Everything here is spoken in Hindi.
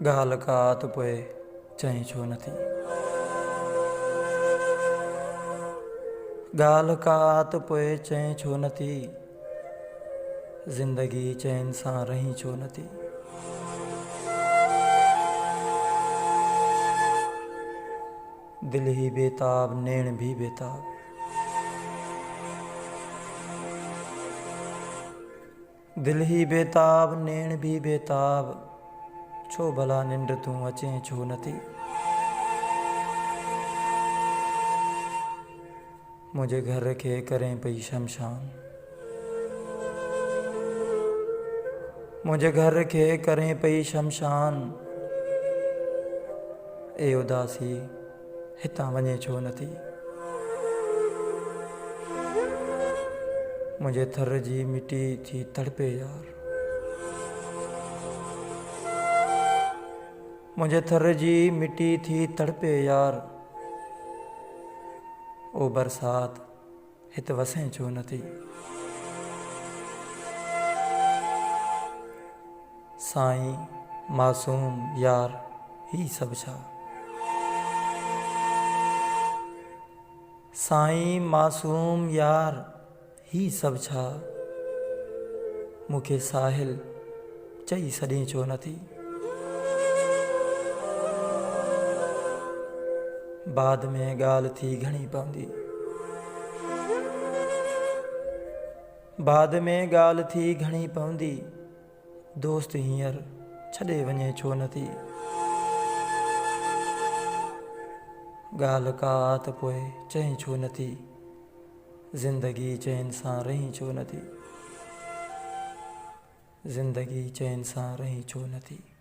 गाल कात पोइ चई छो नथी। गाल कात पोइ चई छो नथी। ज़िंदगी चैन सां रही छो नथी। दिल ही बेताब नैण भी बेताब। दिल ही बेताब नैण भी बेताब। छो भला निंड तूं अचें छो नथी। मुझे घर खे करें पई शमशान। मुझे घर खे करें पई शमशान। ए उदासी हितां वञे छो नथी। मुझे थर जी मिट्टी थी तड़पे यार। मुझे थर जी मिट्टी थी तड़पे यार। ओ बरसात हित वसें छो नथी। साईं मासूम यार ही सब छा। साईं मासूम यार ही सब छा। मूंखे साहिल चई सॾे छो नथी। बाद में ॻाल्हि थी घणी पवंदी। बाद में ॻाल्हि थी घणी पवंदी। दोस्त हींअर छॾे वञे छो नथी। ॻाल्हि कात पोइ चई छो नथी। ज़िंदगी चैन सां रही छो नथी। ज़िंदगी चैन सां रही छो नथी।